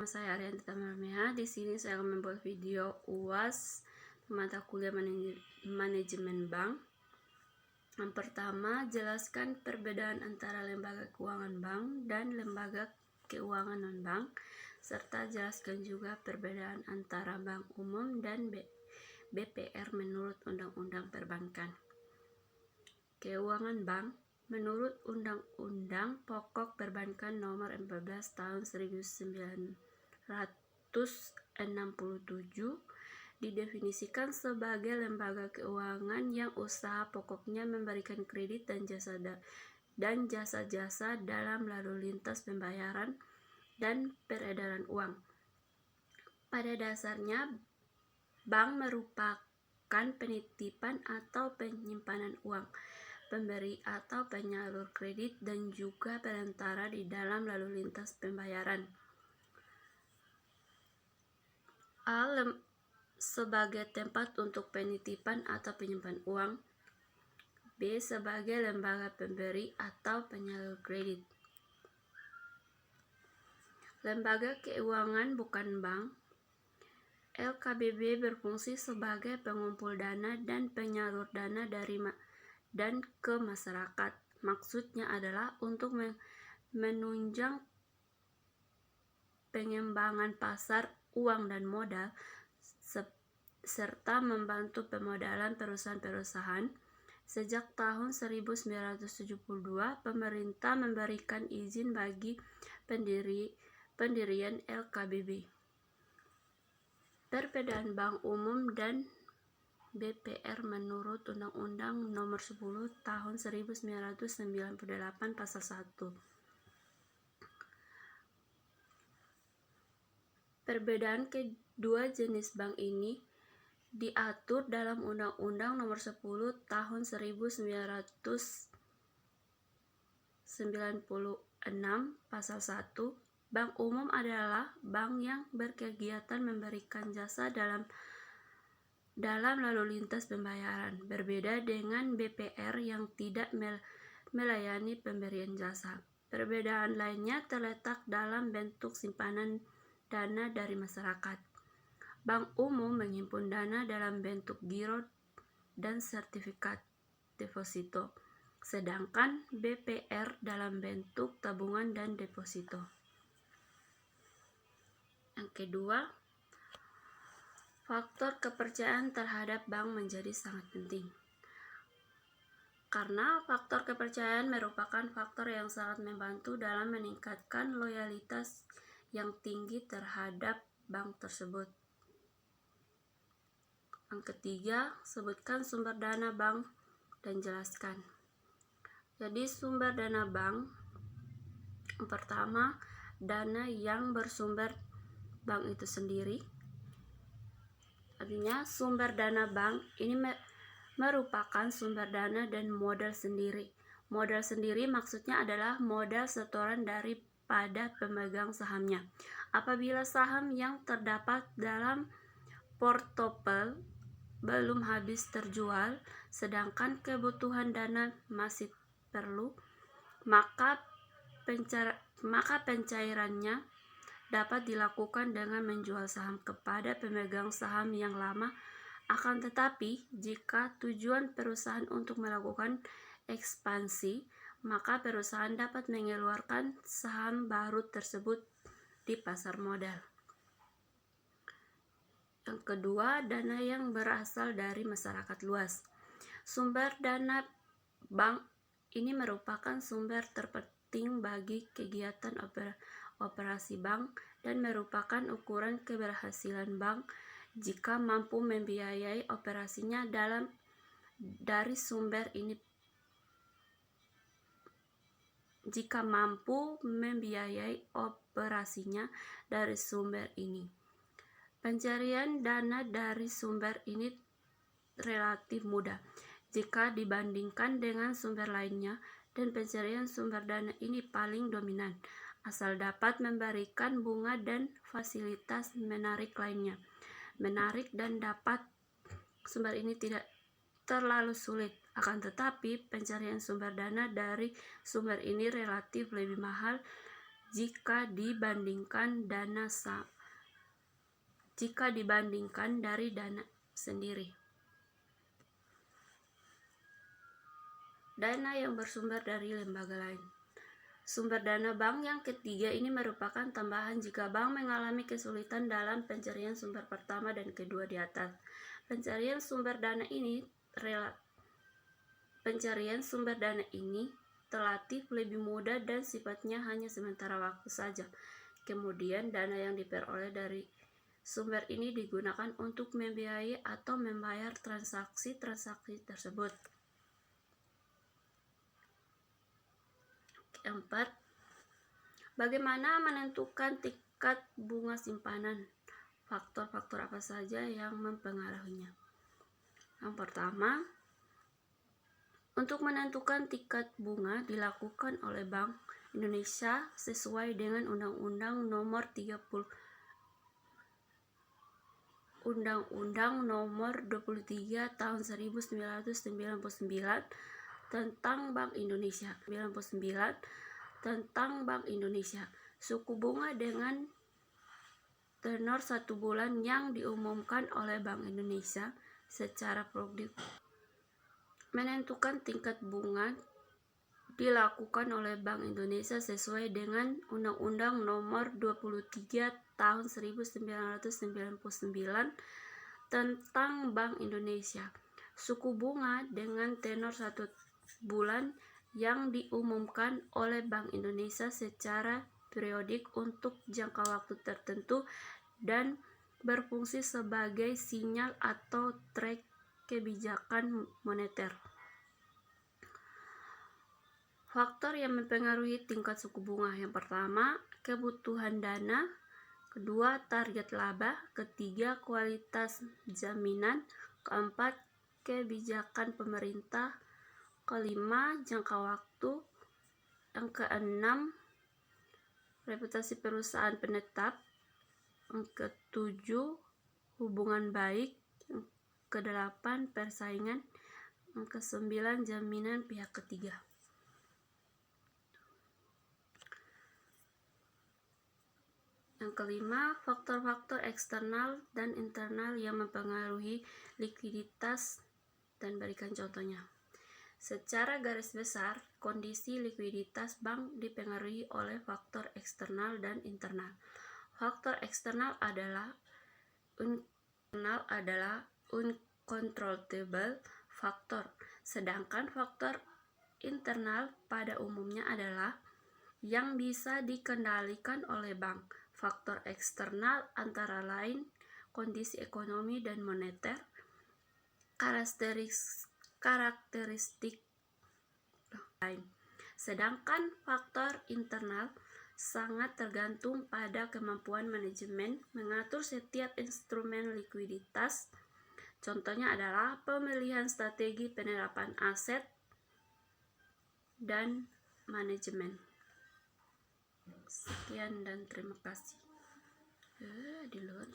Saya Arianti Tamarmeha. Di sini saya akan membuat video UAS mata kuliah manajemen bank. Yang pertama, jelaskan perbedaan antara lembaga keuangan bank dan lembaga keuangan non-bank, serta jelaskan juga perbedaan antara bank umum dan BPR menurut Undang-Undang Perbankan. Keuangan bank. Menurut Undang-Undang Pokok Perbankan Nomor 14 Tahun 1967 didefinisikan sebagai lembaga keuangan yang usaha pokoknya memberikan kredit dan jasa-jasa dalam lalu lintas pembayaran dan peredaran uang. Pada dasarnya, bank merupakan penitipan atau penyimpanan uang, pemberi atau penyalur kredit, dan juga perantara di dalam lalu lintas pembayaran. A. Sebagai tempat untuk penitipan atau penyimpan uang. B. Sebagai lembaga pemberi atau penyalur kredit. Lembaga keuangan bukan bank. LKBB berfungsi sebagai pengumpul dana dan penyalur dana dan ke masyarakat. Maksudnya adalah untuk menunjang pengembangan pasar uang dan modal serta membantu pemodalan perusahaan-perusahaan. Sejak tahun 1972, pemerintah memberikan izin bagi pendirian LKBB. Perbedaan bank umum dan BPR menurut Undang-Undang Nomor 10 Tahun 1998 Pasal 1. Perbedaan kedua jenis bank ini diatur dalam Undang-Undang Nomor 10 Tahun 1996 Pasal 1. Bank umum adalah bank yang berkegiatan memberikan jasa dalam lalu lintas pembayaran, berbeda dengan BPR yang tidak melayani pemberian jasa. Perbedaan lainnya terletak dalam bentuk simpanan dana dari masyarakat. Bank umum menghimpun dana dalam bentuk giro dan sertifikat deposito, sedangkan BPR dalam bentuk tabungan dan deposito. Yang kedua, faktor kepercayaan terhadap bank menjadi sangat penting. Karena faktor kepercayaan merupakan faktor yang sangat membantu dalam meningkatkan loyalitas yang tinggi terhadap bank tersebut. Yang ketiga, sebutkan sumber dana bank dan jelaskan. Jadi sumber dana bank, yang pertama, dana yang bersumber bank itu sendiri. Artinya sumber dana bank ini merupakan sumber dana dan modal sendiri. Modal sendiri maksudnya adalah modal setoran daripada pemegang sahamnya. Apabila saham yang terdapat dalam portofel belum habis terjual, sedangkan kebutuhan dana masih perlu, maka pencairannya dapat dilakukan dengan menjual saham kepada pemegang saham yang lama. Akan tetapi, jika tujuan perusahaan untuk melakukan ekspansi, maka perusahaan dapat mengeluarkan saham baru tersebut di pasar modal. Yang kedua, dana yang berasal dari masyarakat luas. Sumber dana bank ini merupakan sumber terpenting bagi kegiatan operasi bank dan merupakan ukuran keberhasilan bank jika mampu membiayai operasinya dari sumber ini. Pencarian dana dari sumber ini relatif mudah jika dibandingkan dengan sumber lainnya, dan pencarian sumber dana ini paling dominan, asal dapat memberikan bunga dan fasilitas menarik lainnya. Menarik dan dapat sumber ini tidak terlalu sulit, akan tetapi pencarian sumber dana dari sumber ini relatif lebih mahal jika dibandingkan dari dana sendiri. Dana yang bersumber dari lembaga lain. Sumber dana bank yang ketiga ini merupakan tambahan jika bank mengalami kesulitan dalam pencarian sumber pertama dan kedua di atas. Pencarian sumber dana ini relatif lebih mudah dan sifatnya hanya sementara waktu saja. Kemudian dana yang diperoleh dari sumber ini digunakan untuk membiayai atau membayar transaksi-transaksi tersebut. 4. Bagaimana menentukan tingkat bunga simpanan? Faktor-faktor apa saja yang mempengaruhinya? Yang pertama, untuk menentukan tingkat bunga dilakukan oleh Bank Indonesia sesuai dengan Undang-Undang Nomor 23 Tahun 1999 tentang Bank Indonesia. Suku bunga dengan tenor 1 bulan yang diumumkan oleh Bank Indonesia secara periodik. Menentukan tingkat bunga dilakukan oleh Bank Indonesia sesuai dengan Undang-Undang Nomor 23 Tahun 1999 tentang Bank Indonesia. Suku bunga dengan tenor 1 bulan yang diumumkan oleh Bank Indonesia secara periodik untuk jangka waktu tertentu dan berfungsi sebagai sinyal atau track kebijakan moneter. Faktor yang mempengaruhi tingkat suku bunga. Yang pertama, kebutuhan dana. Kedua, target laba. Ketiga, kualitas jaminan. Keempat, kebijakan pemerintah. Kelima, jangka waktu. Yang keenam, reputasi perusahaan penetap. Yang ketujuh, hubungan baik. Yang kedelapan, persaingan. Yang kesembilan, jaminan pihak ketiga. Yang kelima, faktor-faktor eksternal dan internal yang mempengaruhi likuiditas dan berikan contohnya. Secara garis besar, kondisi likuiditas bank dipengaruhi oleh faktor eksternal dan internal. Faktor eksternal adalah uncontrollable factor, sedangkan faktor internal pada umumnya adalah yang bisa dikendalikan oleh bank. Faktor eksternal antara lain kondisi ekonomi dan moneter, karakteristik lain. Sedangkan faktor internal sangat tergantung pada kemampuan manajemen mengatur setiap instrumen likuiditas. Contohnya adalah pemilihan strategi penerapan aset dan manajemen. Sekian dan terima kasih. Di luar